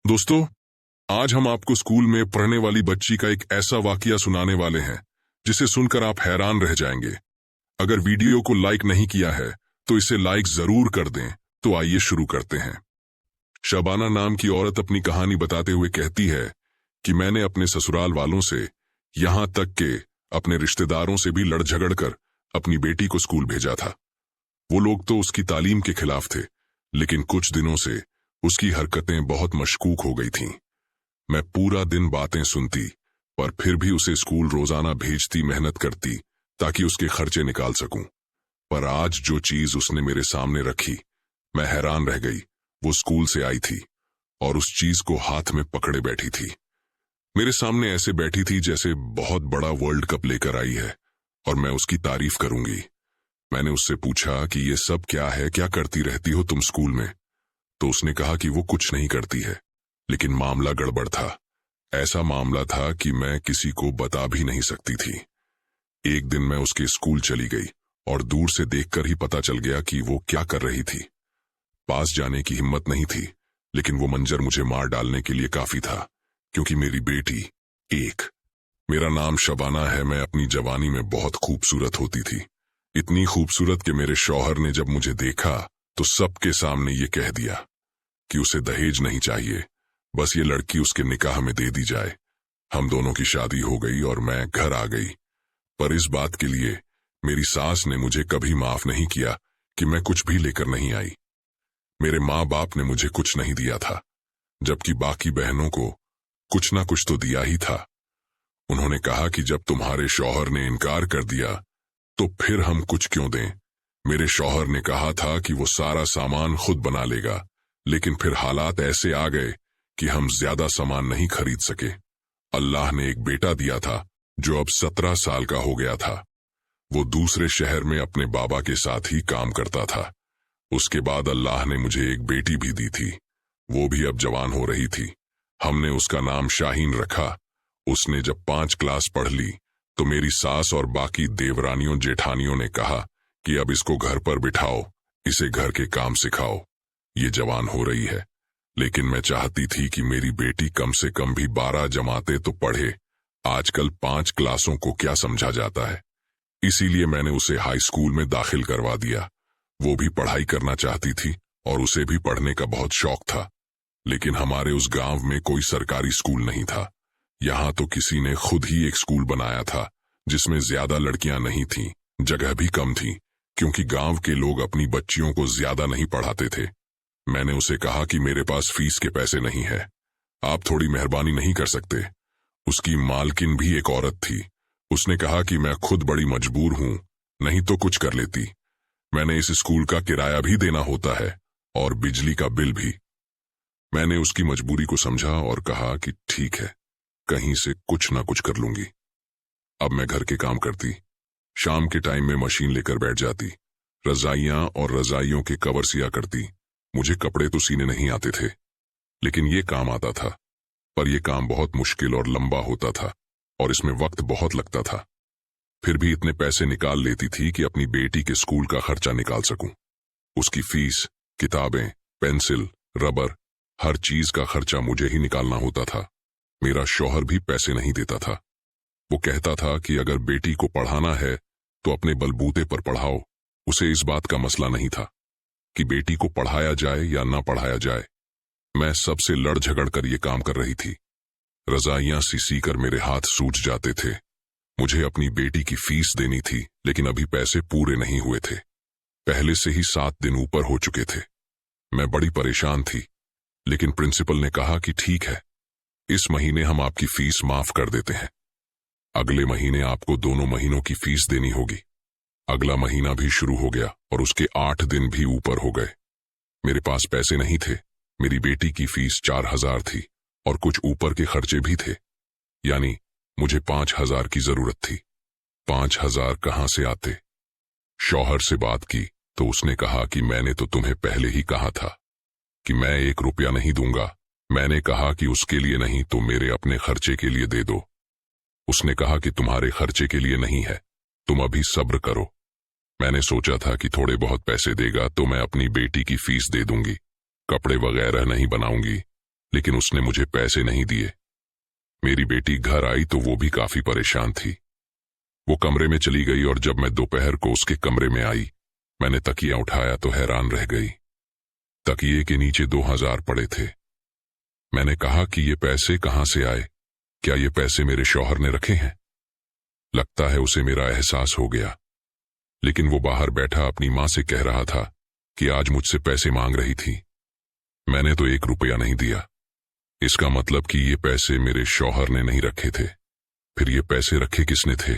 दोस्तों, आज हम आपको स्कूल में पढ़ने वाली बच्ची का एक ऐसा वाकया सुनाने वाले हैं जिसे सुनकर आप हैरान रह जाएंगे। अगर वीडियो को लाइक नहीं किया है तो इसे लाइक जरूर कर दें। तो आइए शुरू करते हैं। शबाना नाम की औरत अपनी कहानी बताते हुए कहती है कि मैंने अपने ससुराल वालों से, यहां तक के अपने रिश्तेदारों से भी लड़ झगड़ कर अपनी बेटी को स्कूल भेजा था। वो लोग तो उसकी तालीम के खिलाफ थे, लेकिन कुछ दिनों से उसकी हरकतें बहुत मशकूक हो गई थीं। मैं पूरा दिन बातें सुनती, पर फिर भी उसे स्कूल रोजाना भेजती, मेहनत करती ताकि उसके खर्चे निकाल सकूं। पर आज जो चीज उसने मेरे सामने रखी, मैं हैरान रह गई। वो स्कूल से आई थी और उस चीज को हाथ में पकड़े बैठी थी। मेरे सामने ऐसे बैठी थी जैसे बहुत बड़ा वर्ल्ड कप लेकर आई है और मैं उसकी तारीफ करूंगी। मैंने उससे पूछा कि ये सब क्या है, क्या करती रहती हो तुम स्कूल में? तो उसने कहा कि वो कुछ नहीं करती है, लेकिन मामला गड़बड़ था। ऐसा मामला था कि मैं किसी को बता भी नहीं सकती थी। एक दिन मैं उसके स्कूल चली गई और दूर से देखकर ही पता चल गया कि वो क्या कर रही थी। पास जाने की हिम्मत नहीं थी, लेकिन वो मंजर मुझे मार डालने के लिए काफी था, क्योंकि मेरी बेटी मेरा नाम शबाना है। मैं अपनी जवानी में बहुत खूबसूरत होती थी, इतनी खूबसूरत कि मेरे शौहर ने जब मुझे देखा तो सबके सामने ये कह दिया कि उसे दहेज नहीं चाहिए, बस ये लड़की उसके निकाह में दे दी जाए। हम दोनों की शादी हो गई और मैं घर आ गई। पर इस बात के लिए मेरी सास ने मुझे कभी माफ नहीं किया कि मैं कुछ भी लेकर नहीं आई। मेरे माँ बाप ने मुझे कुछ नहीं दिया था, जबकि बाकी बहनों को कुछ ना कुछ तो दिया ही था। उन्होंने कहा कि जब तुम्हारे शौहर ने इनकार कर दिया तो फिर हम कुछ क्यों दें। मेरे शौहर ने कहा था कि वो सारा सामान खुद बना लेगा, लेकिन फिर हालात ऐसे आ गए कि हम ज्यादा सामान नहीं खरीद सके। अल्लाह ने एक बेटा दिया था जो अब 17 साल का हो गया था। वो दूसरे शहर में अपने बाबा के साथ ही काम करता था। उसके बाद अल्लाह ने मुझे एक बेटी भी दी थी, वो भी अब जवान हो रही थी। हमने उसका नाम शाहीन रखा। उसने जब 5 क्लास पढ़ ली तो मेरी सास और बाकी देवरानियों जेठानियों ने कहा कि अब इसको घर पर बिठाओ, इसे घर के काम सिखाओ। ये जवान हो रही है, लेकिन मैं चाहती थी कि मेरी बेटी कम से कम भी 12 जमाते तो पढ़े। आजकल 5 क्लासों को क्या समझा जाता है। इसीलिए मैंने उसे हाई स्कूल में दाखिल करवा दिया। वो भी पढ़ाई करना चाहती थी और उसे भी पढ़ने का बहुत शौक था, लेकिन हमारे उस गांव में कोई सरकारी स्कूल नहीं था। यहाँ तो किसी ने खुद ही एक स्कूल बनाया था जिसमें ज्यादा लड़कियां नहीं थीं, जगह भी कम थी, क्योंकि गांव के लोग अपनी बच्चियों को ज्यादा नहीं पढ़ाते थे। मैंने उसे कहा कि मेरे पास फीस के पैसे नहीं है, आप थोड़ी मेहरबानी नहीं कर सकते। उसकी मालकिन भी एक औरत थी। उसने कहा कि मैं खुद बड़ी मजबूर हूं, नहीं तो कुछ कर लेती। मैंने इस स्कूल का किराया भी देना होता है और बिजली का बिल भी। मैंने उसकी मजबूरी को समझा और कहा कि ठीक है, कहीं से कुछ ना कुछ कर लूंगी। अब मैं घर के काम करती, शाम के टाइम में मशीन लेकर बैठ जाती, रजाइयां और रजाइयों के कवर सिया करती। मुझे कपड़े तो सीने नहीं आते थे, लेकिन ये काम आता था। पर यह काम बहुत मुश्किल और लंबा होता था और इसमें वक्त बहुत लगता था। फिर भी इतने पैसे निकाल लेती थी कि अपनी बेटी के स्कूल का खर्चा निकाल सकूं। उसकी फीस, किताबें, पेंसिल, रबर, हर चीज का खर्चा मुझे ही निकालना होता था। मेरा शौहर भी पैसे नहीं देता था। वो कहता था कि अगर बेटी को पढ़ाना है तो अपने बलबूते पर पढ़ाओ। उसे इस बात का मसला नहीं था कि बेटी को पढ़ाया जाए या ना पढ़ाया जाए। मैं सबसे लड़ झगड़ कर ये काम कर रही थी। रजाइयां सी कर मेरे हाथ सूज जाते थे। मुझे अपनी बेटी की फीस देनी थी, लेकिन अभी पैसे पूरे नहीं हुए थे। पहले से ही 7 दिन ऊपर हो चुके थे। मैं बड़ी परेशान थी, लेकिन प्रिंसिपल ने कहा कि ठीक है, इस महीने हम आपकी फीस माफ कर देते हैं। अगले महीने आपको दोनों महीनों की फीस देनी होगी। अगला महीना भी शुरू हो गया और उसके 8 दिन भी ऊपर हो गए। मेरे पास पैसे नहीं थे। मेरी बेटी की फीस 4000 थी और कुछ ऊपर के खर्चे भी थे, यानी मुझे 5000 की जरूरत थी। 5000 कहां से आते? शौहर से बात की तो उसने कहा कि मैंने तो तुम्हें पहले ही कहा था कि मैं 1 रुपया नहीं दूंगा। मैंने कहा कि उसके लिए नहीं तो मेरे अपने खर्चे के लिए दे दो। उसने कहा कि तुम्हारे खर्चे के लिए नहीं है, तुम अभी सब्र करो। मैंने सोचा था कि थोड़े बहुत पैसे देगा तो मैं अपनी बेटी की फीस दे दूंगी, कपड़े वगैरह नहीं बनाऊंगी। लेकिन उसने मुझे पैसे नहीं दिए। मेरी बेटी घर आई तो वो भी काफी परेशान थी। वो कमरे में चली गई और जब मैं दोपहर को उसके कमरे में आई, मैंने तकिया उठाया तो हैरान रह गई। तकिए के नीचे 2000 पड़े थे। मैंने कहा कि ये पैसे कहां से आए? क्या ये पैसे मेरे शौहर ने रखे हैं? लगता है उसे मेरा एहसास हो गया, लेकिन वो बाहर बैठा अपनी मां से कह रहा था कि आज मुझसे पैसे मांग रही थी। मैंने तो 1 रुपया नहीं दिया। इसका मतलब कि ये पैसे मेरे शौहर ने नहीं रखे थे। फिर ये पैसे रखे किसने थे?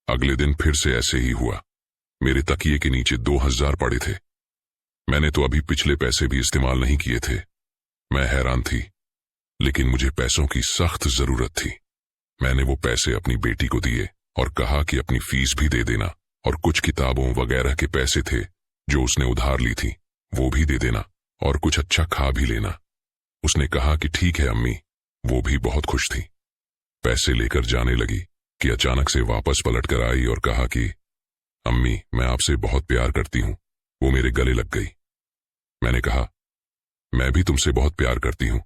अगले दिन फिर से ऐसे ही हुआ। मेरे तकिए के नीचे 2000 पड़े थे। मैंने तो अभी पिछले पैसे भी इस्तेमाल नहीं किए थे। मैं हैरान थी, लेकिन मुझे पैसों की सख्त जरूरत थी। मैंने वो पैसे अपनी बेटी को दिए और कहा कि अपनी फीस भी दे देना, और कुछ किताबों वगैरह के पैसे थे जो उसने उधार ली थी, वो भी दे देना, और कुछ अच्छा खा भी लेना। उसने कहा कि ठीक है अम्मी। वो भी बहुत खुश थी। पैसे लेकर जाने लगी कि अचानक से वापस पलट कर आई और कहा कि अम्मी, मैं आपसे बहुत प्यार करती हूं। वो मेरे गले लग गई। मैंने कहा, मैं भी तुमसे बहुत प्यार करती हूं।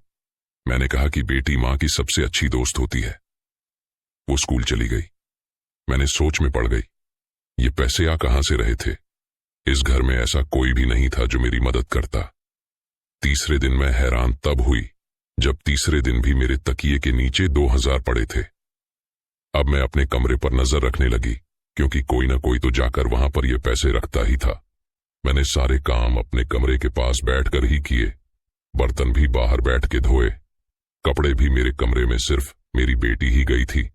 मैंने कहा कि बेटी मां की सबसे अच्छी दोस्त होती है। वो स्कूल चली गई। मैंने सोच में पड़ गई, ये पैसे आ कहां से रहे थे? इस घर में ऐसा कोई भी नहीं था जो मेरी मदद करता। तीसरे दिन मैं हैरान तब हुई जब तीसरे दिन भी मेरे तकिए के नीचे 2000 पड़े थे। अब मैं अपने कमरे पर नजर रखने लगी, क्योंकि कोई ना कोई तो जाकर वहां पर ये पैसे रखता ही था। मैंने सारे काम अपने कमरे के पास बैठकर ही किए। बर्तन भी बाहर बैठ के धोए। कपड़े भी मेरे कमरे में सिर्फ मेरी बेटी ही गई थी,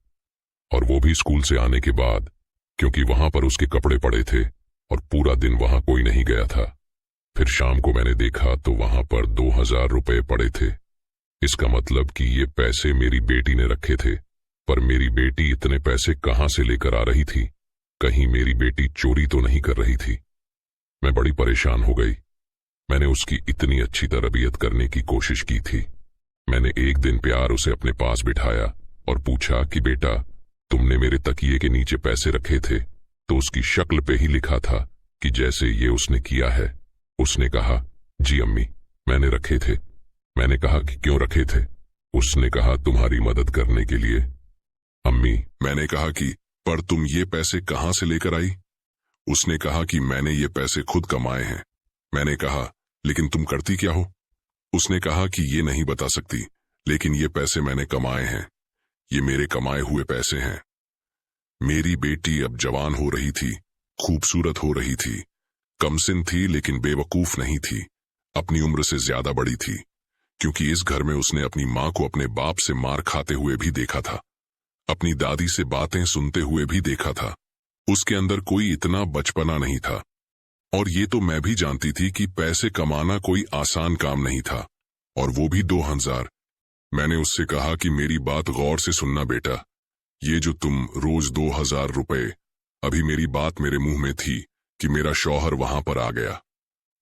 और वो भी स्कूल से आने के बाद, क्योंकि वहां पर उसके कपड़े पड़े थे और पूरा दिन वहां कोई नहीं गया था। फिर शाम को मैंने देखा तो वहां पर 2000 रुपए पड़े थे। इसका मतलब कि ये पैसे मेरी बेटी ने रखे थे। पर मेरी बेटी इतने पैसे कहां से लेकर आ रही थी? कहीं मेरी बेटी चोरी तो नहीं कर रही थी? मैं बड़ी परेशान हो गई। मैंने उसकी इतनी अच्छी तरबियत करने की कोशिश की थी। मैंने एक दिन प्यार उसे अपने पास बिठाया और पूछा कि बेटा, तुमने मेरे तकिए के नीचे पैसे रखे थे तो उसकी शक्ल पे ही लिखा था कि जैसे ये उसने किया है। उसने कहा, जी अम्मी, मैंने रखे थे। मैंने कहा कि क्यों रखे थे? उसने कहा, तुम्हारी मदद करने के लिए। अम्मी, मैंने कहा कि पर तुम ये पैसे कहां से लेकर आई? उसने कहा कि मैंने ये पैसे खुद कमाए हैं। मैंने कहा, लेकिन तुम करती क्या हो? उसने कहा कि ये नहीं बता सकती, लेकिन ये पैसे मैंने कमाए हैं। ये मेरे कमाए हुए पैसे हैं। मेरी बेटी अब जवान हो रही थी, खूबसूरत हो रही थी, कमसिन थी, लेकिन बेवकूफ नहीं थी। अपनी उम्र से ज्यादा बड़ी थी, क्योंकि इस घर में उसने अपनी मां को अपने बाप से मार खाते हुए भी देखा था, अपनी दादी से बातें सुनते हुए भी देखा था। उसके अंदर कोई इतना बचपना नहीं था। और ये तो मैं भी जानती थी कि पैसे कमाना कोई आसान काम नहीं था, और वो भी 2000। मैंने उससे कहा कि मेरी बात गौर से सुनना बेटा, ये जो तुम रोज 2000 रुपए, अभी मेरी बात मेरे मुंह में थी कि मेरा शौहर वहां पर आ गया।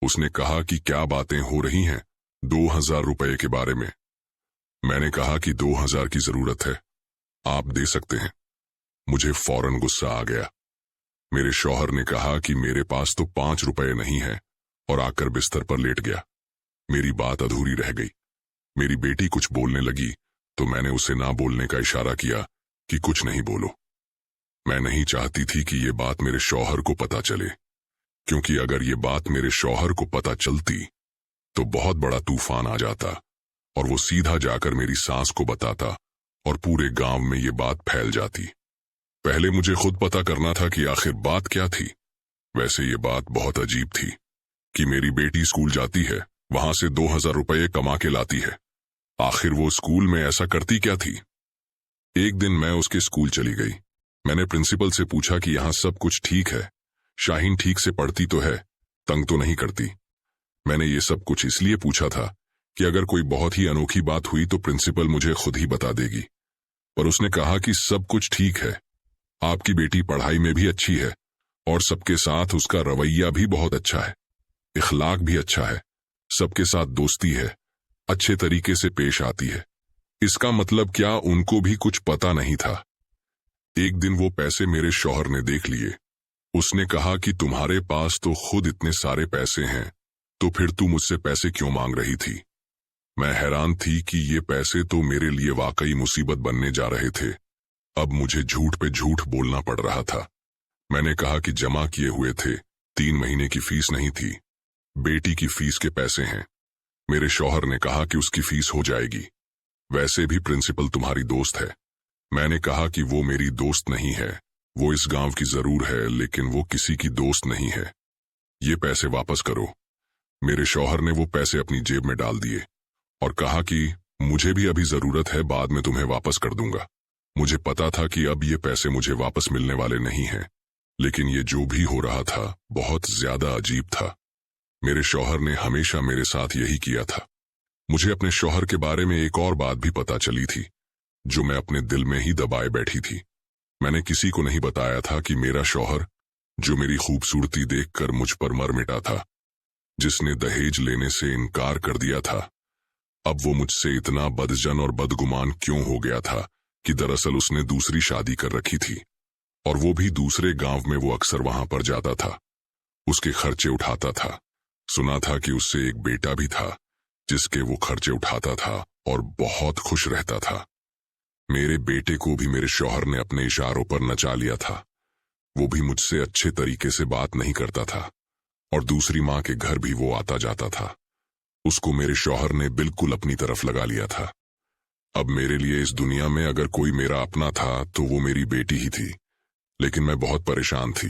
उसने कहा कि क्या बातें हो रही हैं 2000 रुपए के बारे में? मैंने कहा कि 2000 की जरूरत है, आप दे सकते हैं। मुझे फौरन गुस्सा आ गया। मेरे शौहर ने कहा कि मेरे पास तो 5 रुपए नहीं है, और आकर बिस्तर पर लेट गया। मेरी बात अधूरी रह गई। मेरी बेटी कुछ बोलने लगी तो मैंने उसे ना बोलने का इशारा किया कि कुछ नहीं बोलो। मैं नहीं चाहती थी कि ये बात मेरे शौहर को पता चले, क्योंकि अगर ये बात मेरे शौहर को पता चलती तो बहुत बड़ा तूफान आ जाता, और वो सीधा जाकर मेरी सास को बताता और पूरे गांव में ये बात फैल जाती। पहले मुझे खुद पता करना था कि आखिर बात क्या थी। वैसे ये बात बहुत अजीब थी कि मेरी बेटी स्कूल जाती है, वहां से 2000 रुपए कमा के लाती है। आखिर वो स्कूल में ऐसा करती क्या थी? एक दिन मैं उसके स्कूल चली गई। मैंने प्रिंसिपल से पूछा कि यहाँ सब कुछ ठीक है, शाहीन ठीक से पढ़ती तो है, तंग तो नहीं करती। मैंने ये सब कुछ इसलिए पूछा था कि अगर कोई बहुत ही अनोखी बात हुई तो प्रिंसिपल मुझे खुद ही बता देगी। पर उसने कहा कि सब कुछ ठीक है, आपकी बेटी पढ़ाई में भी अच्छी है, और सबके साथ उसका रवैया भी बहुत अच्छा है, इखलाक भी अच्छा है, सबके साथ दोस्ती है, अच्छे तरीके से पेश आती है। इसका मतलब क्या उनको भी कुछ पता नहीं था? एक दिन वो पैसे मेरे शौहर ने देख लिए। उसने कहा कि तुम्हारे पास तो खुद इतने सारे पैसे हैं, तो फिर तू मुझसे पैसे क्यों मांग रही थी? मैं हैरान थी कि ये पैसे तो मेरे लिए वाकई मुसीबत बनने जा रहे थे। अब मुझे झूठ पे झूठ बोलना पड़ रहा था। मैंने कहा कि जमा किए हुए थे, 3 महीने की फीस नहीं थी, बेटी की फीस के पैसे हैं। मेरे शौहर ने कहा कि उसकी फीस हो जाएगी, वैसे भी प्रिंसिपल तुम्हारी दोस्त है। मैंने कहा कि वो मेरी दोस्त नहीं है, वो इस गांव की जरूर है लेकिन वो किसी की दोस्त नहीं है। ये पैसे वापस करो। मेरे शौहर ने वो पैसे अपनी जेब में डाल दिए और कहा कि मुझे भी अभी जरूरत है, बाद में तुम्हें वापस कर दूंगा। मुझे पता था कि अब ये पैसे मुझे वापस मिलने वाले नहीं हैं, लेकिन ये जो भी हो रहा था बहुत ज्यादा अजीब था। मेरे शौहर ने हमेशा मेरे साथ यही किया था। मुझे अपने शौहर के बारे में एक और बात भी पता चली थी, जो मैं अपने दिल में ही दबाए बैठी थी। मैंने किसी को नहीं बताया था कि मेरा शौहर, जो मेरी खूबसूरती देखकर मुझ पर मर मिटा था, जिसने दहेज लेने से इनकार कर दिया था, अब वो मुझसे इतना बदजन और बदगुमान क्यों हो गया था कि दरअसल उसने दूसरी शादी कर रखी थी, और वो भी दूसरे गांव में। वो अक्सर वहां पर जाता था, उसके खर्चे उठाता था। सुना था कि उससे एक बेटा भी था जिसके वो खर्चे उठाता था और बहुत खुश रहता था। मेरे बेटे को भी मेरे शौहर ने अपने इशारों पर नचा लिया था। वो भी मुझसे अच्छे तरीके से बात नहीं करता था और दूसरी माँ के घर भी वो आता जाता था। उसको मेरे शौहर ने बिल्कुल अपनी तरफ लगा लिया था। अब मेरे लिए इस दुनिया में अगर कोई मेरा अपना था तो वो मेरी बेटी ही थी, लेकिन मैं बहुत परेशान थी।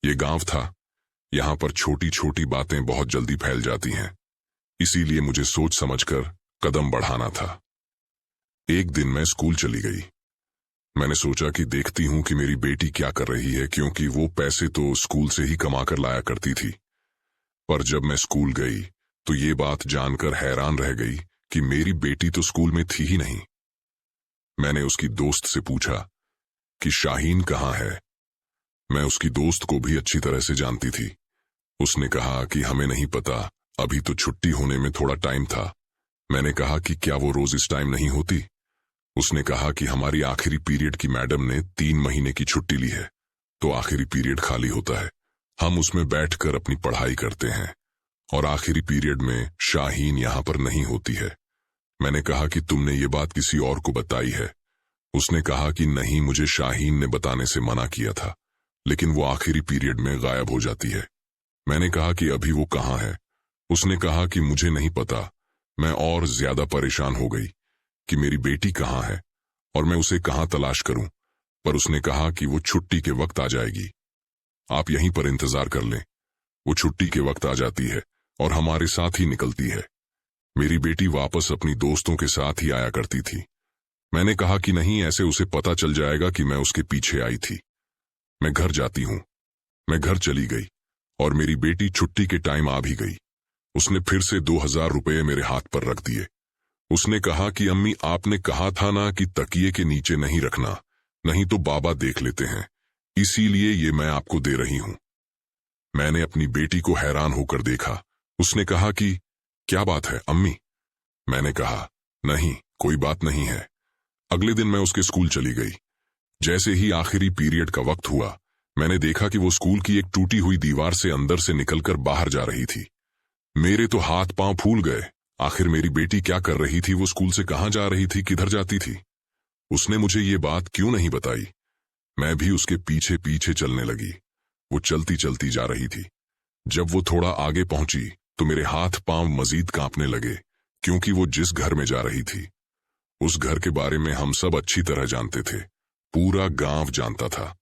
ये गांव था, यहाँ पर छोटी छोटी बातें बहुत जल्दी फैल जाती हैं, इसीलिए मुझे सोच समझकर कदम बढ़ाना था। एक दिन मैं स्कूल चली गई। मैंने सोचा कि देखती हूँ कि मेरी बेटी क्या कर रही है, क्योंकि वो पैसे तो स्कूल से ही कमा कर लाया करती थी। पर जब मैं स्कूल गई तो ये बात जानकर हैरान रह गई कि मेरी बेटी तो स्कूल में थी ही नहीं। मैंने उसकी दोस्त से पूछा कि शाहीन कहाँ है। मैं उसकी दोस्त को भी अच्छी तरह से जानती थी। उसने कहा कि हमें नहीं पता, अभी तो छुट्टी होने में थोड़ा टाइम था। मैंने कहा कि क्या वो रोज इस टाइम नहीं होती। उसने कहा कि हमारी आखिरी पीरियड की मैडम ने 3 महीने की छुट्टी ली है, तो आखिरी पीरियड खाली होता है, हम उसमें बैठकर अपनी पढ़ाई करते हैं, और आखिरी पीरियड में शाहीन यहाँ पर नहीं होती है। मैंने कहा कि तुमने ये बात किसी और को बताई है। उसने कहा कि नहीं, मुझे शाहीन ने बताने से मना किया था, लेकिन वो आखिरी पीरियड में गायब हो जाती है। मैंने कहा कि अभी वो कहाँ है। उसने कहा कि मुझे नहीं पता। मैं और ज्यादा परेशान हो गई कि मेरी बेटी कहाँ है और मैं उसे कहाँ तलाश करूं, पर उसने कहा कि वो छुट्टी के वक्त आ जाएगी, आप यहीं पर इंतजार कर लें। वो छुट्टी के वक्त आ जाती है और हमारे साथ ही निकलती है। मेरी बेटी वापस अपनी दोस्तों के साथ ही आया करती थी। मैंने कहा कि नहीं, ऐसे उसे पता चल जाएगा कि मैं उसके पीछे आई थी। मैं घर जाती हूँ। मैं घर चली गई और मेरी बेटी छुट्टी के टाइम आ भी गई। उसने फिर से 2000 रुपये मेरे हाथ पर रख दिए। उसने कहा कि अम्मी, आपने कहा था ना कि तकिए के नीचे नहीं रखना, नहीं तो बाबा देख लेते हैं, इसीलिए ये मैं आपको दे रही हूं। मैंने अपनी बेटी को हैरान होकर देखा। उसने कहा कि क्या बात है अम्मी? मैंने कहा नहीं, कोई बात नहीं है। अगले दिन मैं उसके स्कूल चली गई। जैसे ही आखिरी पीरियड का वक्त हुआ, मैंने देखा कि वो स्कूल की एक टूटी हुई दीवार से अंदर से निकलकर बाहर जा रही थी। मेरे तो हाथ पांव फूल गए। आखिर मेरी बेटी क्या कर रही थी? वो स्कूल से कहाँ जा रही थी, किधर जाती थी? उसने मुझे ये बात क्यों नहीं बताई? मैं भी उसके पीछे पीछे चलने लगी। वो चलती चलती जा रही थी। जब वो थोड़ा आगे पहुंची तो मेरे हाथ पांव मजीद कांपने लगे, क्योंकि वो जिस घर में जा रही थी उस घर के बारे में हम सब अच्छी तरह जानते थे, पूरा गांव जानता था।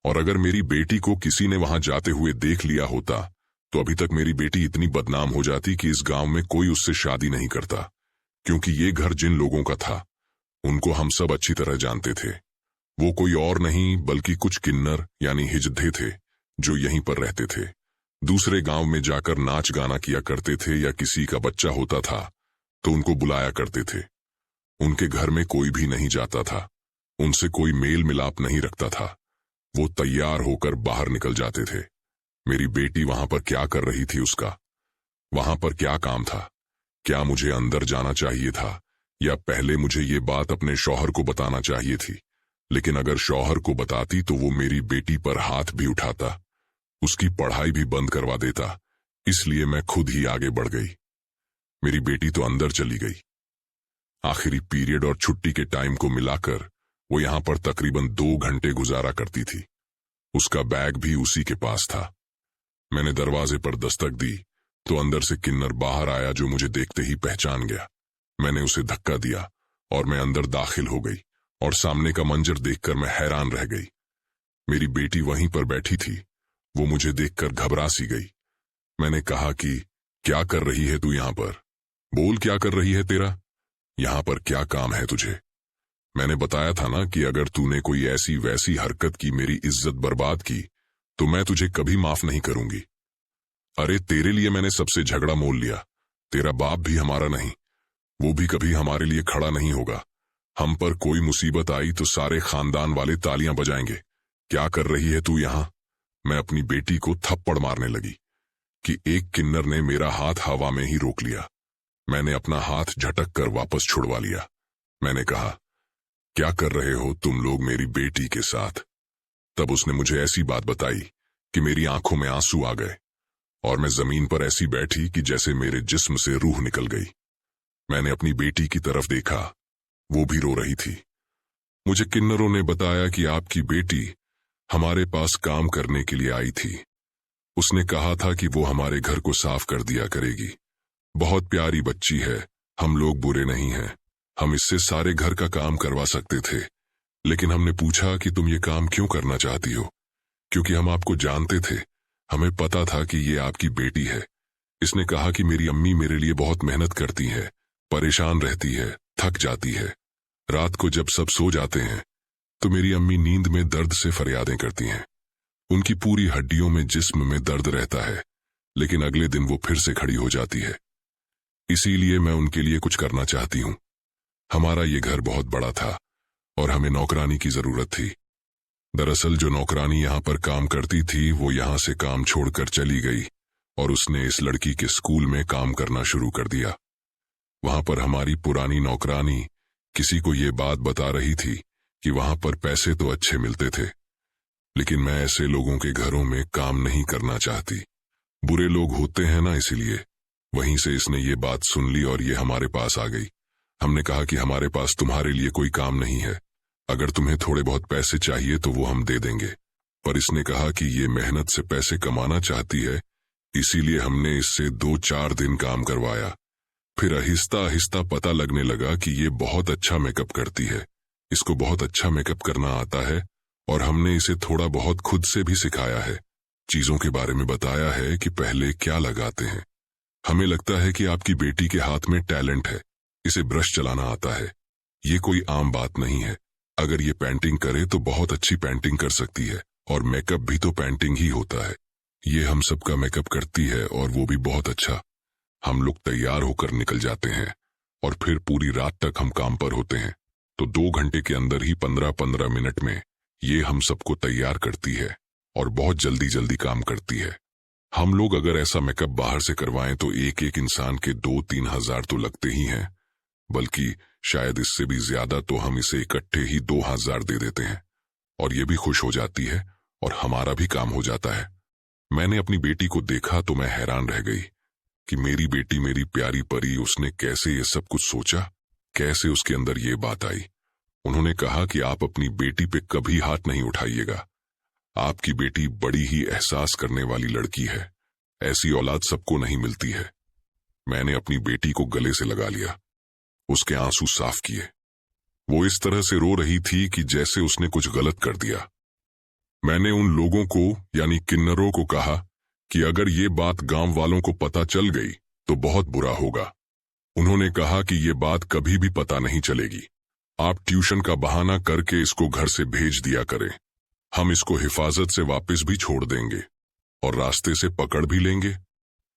और अगर मेरी बेटी को किसी ने वहां जाते हुए देख लिया होता तो अभी तक मेरी बेटी इतनी बदनाम हो जाती कि इस गांव में कोई उससे शादी नहीं करता, क्योंकि ये घर जिन लोगों का था उनको हम सब अच्छी तरह जानते थे। वो कोई और नहीं बल्कि कुछ किन्नर यानी हिजड़े थे जो यहीं पर रहते थे। दूसरे गांव में जाकर नाच गाना किया करते थे, या किसी का बच्चा होता था तो उनको बुलाया करते थे। उनके घर में कोई भी नहीं जाता था, उनसे कोई मेल मिलाप नहीं रखता था। वो तैयार होकर बाहर निकल जाते थे। मेरी बेटी वहां पर क्या कर रही थी? उसका वहां पर क्या काम था? क्या मुझे अंदर जाना चाहिए था, या पहले मुझे ये बात अपने शौहर को बताना चाहिए थी? लेकिन अगर शौहर को बताती तो वो मेरी बेटी पर हाथ भी उठाता, उसकी पढ़ाई भी बंद करवा देता। इसलिए मैं खुद ही आगे बढ़ गई। मेरी बेटी तो अंदर चली गई। आखिरी पीरियड और छुट्टी के टाइम को मिलाकर वो यहां पर तकरीबन 2 घंटे गुजारा करती थी। उसका बैग भी उसी के पास था। मैंने दरवाजे पर दस्तक दी तो अंदर से किन्नर बाहर आया, जो मुझे देखते ही पहचान गया। मैंने उसे धक्का दिया और मैं अंदर दाखिल हो गई और सामने का मंजर देखकर मैं हैरान रह गई। मेरी बेटी वहीं पर बैठी थी। वो मुझे देखकर घबरा सी गई। मैंने कहा कि क्या कर रही है तू यहां पर? बोल, क्या कर रही है तेरा? यहां पर क्या काम है तुझे? मैंने बताया था ना कि अगर तूने कोई ऐसी वैसी हरकत की, मेरी इज्जत बर्बाद की, तो मैं तुझे कभी माफ नहीं करूंगी। अरे तेरे लिए मैंने सबसे झगड़ा मोल लिया। तेरा बाप भी हमारा नहीं, वो भी कभी हमारे लिए खड़ा नहीं होगा। हम पर कोई मुसीबत आई तो सारे खानदान वाले तालियां बजाएंगे। क्या कर रही है तू यहां? मैं अपनी बेटी को थप्पड़ मारने लगी कि एक किन्नर ने मेरा हाथ हवा में ही रोक लिया। मैंने अपना हाथ झटक कर वापस छुड़वा लिया। मैंने कहा, क्या कर रहे हो तुम लोग मेरी बेटी के साथ? तब उसने मुझे ऐसी बात बताई कि मेरी आंखों में आंसू आ गए और मैं जमीन पर ऐसी बैठी कि जैसे मेरे जिस्म से रूह निकल गई। मैंने अपनी बेटी की तरफ देखा, वो भी रो रही थी। मुझे किन्नरों ने बताया कि आपकी बेटी हमारे पास काम करने के लिए आई थी। उसने कहा था कि वो हमारे घर को साफ कर दिया करेगी। बहुत प्यारी बच्ची है, हम लोग बुरे नहीं हैं, हम इससे सारे घर का काम करवा सकते थे। लेकिन हमने पूछा कि तुम ये काम क्यों करना चाहती हो, क्योंकि हम आपको जानते थे, हमें पता था कि ये आपकी बेटी है। इसने कहा कि मेरी अम्मी मेरे लिए बहुत मेहनत करती है, परेशान रहती है, थक जाती है। रात को जब सब सो जाते हैं तो मेरी अम्मी नींद में दर्द से फरियादें करती हैं। उनकी पूरी हड्डियों में, जिस्म में दर्द रहता है, लेकिन अगले दिन वो फिर से खड़ी हो जाती है। इसीलिए मैं उनके लिए कुछ करना चाहती हूँ। हमारा ये घर बहुत बड़ा था और हमें नौकरानी की जरूरत थी। दरअसल जो नौकरानी यहाँ पर काम करती थी वो यहाँ से काम छोड़कर चली गई और उसने इस लड़की के स्कूल में काम करना शुरू कर दिया। वहां पर हमारी पुरानी नौकरानी किसी को ये बात बता रही थी कि वहां पर पैसे तो अच्छे मिलते थे, लेकिन मैं ऐसे लोगों के घरों में काम नहीं करना चाहती। बुरे लोग होते हैं ना, इसीलिए। वहीं से इसने ये बात सुन ली और ये हमारे पास आ गई। हमने कहा कि हमारे पास तुम्हारे लिए कोई काम नहीं है, अगर तुम्हें थोड़े बहुत पैसे चाहिए तो वो हम दे देंगे। पर इसने कहा कि ये मेहनत से पैसे कमाना चाहती है, इसीलिए हमने इससे 2-4 दिन काम करवाया। फिर आहिस्ता आहिस्ता पता लगने लगा कि ये बहुत अच्छा मेकअप करती है, इसको बहुत अच्छा मेकअप करना आता है और हमने इसे थोड़ा बहुत खुद से भी सिखाया है। चीजों के बारे में बताया है कि पहले क्या लगाते हैं। हमें लगता है कि आपकी बेटी के हाथ में टैलेंट है, इसे ब्रश चलाना आता है। ये कोई आम बात नहीं है। अगर ये पेंटिंग करे तो बहुत अच्छी पेंटिंग कर सकती है, और मेकअप भी तो पेंटिंग ही होता है। ये हम सबका मेकअप करती है और वो भी बहुत अच्छा। हम लोग तैयार होकर निकल जाते हैं और फिर पूरी रात तक हम काम पर होते हैं, तो 2 घंटे के अंदर ही 15-15 मिनट में ये हम सबको तैयार करती है और बहुत जल्दी जल्दी काम करती है। हम लोग अगर ऐसा मेकअप बाहर से करवाएं तो एक एक इंसान के 2-3 हजार तो लगते ही हैं, बल्कि शायद इससे भी ज्यादा। तो हम इसे इकट्ठे ही 2,000 दे देते हैं और ये भी खुश हो जाती है और हमारा भी काम हो जाता है। मैंने अपनी बेटी को देखा तो मैं हैरान रह गई कि मेरी बेटी, मेरी प्यारी परी, उसने कैसे ये सब कुछ सोचा, कैसे उसके अंदर ये बात आई। उन्होंने कहा कि आप अपनी बेटी पे कभी हाथ नहीं उठाइएगा, आपकी बेटी बड़ी ही एहसास करने वाली लड़की है, ऐसी औलाद सबको नहीं मिलती है। मैंने अपनी बेटी को गले से लगा लिया, उसके आंसू साफ किए। वो इस तरह से रो रही थी कि जैसे उसने कुछ गलत कर दिया। मैंने उन लोगों को यानी किन्नरों को कहा कि अगर ये बात गांव वालों को पता चल गई तो बहुत बुरा होगा। उन्होंने कहा कि ये बात कभी भी पता नहीं चलेगी, आप ट्यूशन का बहाना करके इसको घर से भेज दिया करें, हम इसको हिफाजत से वापस भी छोड़ देंगे और रास्ते से पकड़ भी लेंगे,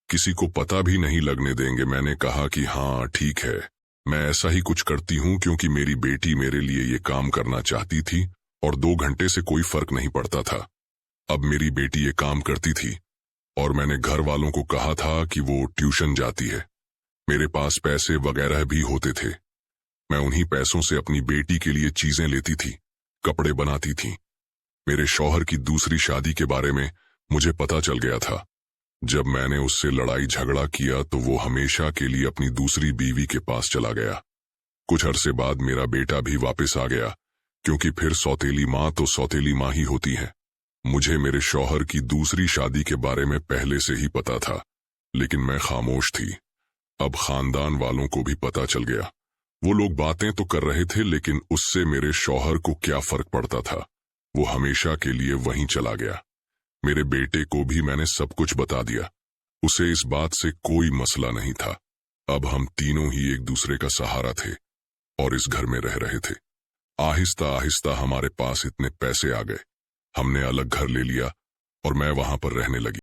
किसी को पता भी नहीं लगने देंगे। मैंने कहा कि हाँ ठीक है, मैं ऐसा ही कुछ करती हूँ, क्योंकि मेरी बेटी मेरे लिए ये काम करना चाहती थी और 2 घंटे से कोई फर्क नहीं पड़ता था। अब मेरी बेटी ये काम करती थी और मैंने घर वालों को कहा था कि वो ट्यूशन जाती है। मेरे पास पैसे वगैरह भी होते थे, मैं उन्हीं पैसों से अपनी बेटी के लिए चीजें लेती थी, कपड़े बनाती थी। मेरे शौहर की दूसरी शादी के बारे में मुझे पता चल गया था, जब मैंने उससे लड़ाई झगड़ा किया तो वो हमेशा के लिए अपनी दूसरी बीवी के पास चला गया। कुछ अरसे बाद मेरा बेटा भी वापस आ गया, क्योंकि फिर सौतेली माँ तो सौतेली माँ ही होती है। मुझे मेरे शौहर की दूसरी शादी के बारे में पहले से ही पता था, लेकिन मैं खामोश थी। अब खानदान वालों को भी पता चल गया। वो लोग बातें तो कर रहे थे, लेकिन उससे मेरे शौहर को क्या फर्क पड़ता था। वो हमेशा के लिए वहीं चला गया। मेरे बेटे को भी मैंने सब कुछ बता दिया। उसे इस बात से कोई मसला नहीं था। अब हम तीनों ही एक दूसरे का सहारा थे और इस घर में रह रहे थे। आहिस्ता आहिस्ता हमारे पास इतने पैसे आ गए, हमने अलग घर ले लिया और मैं वहां पर रहने लगी।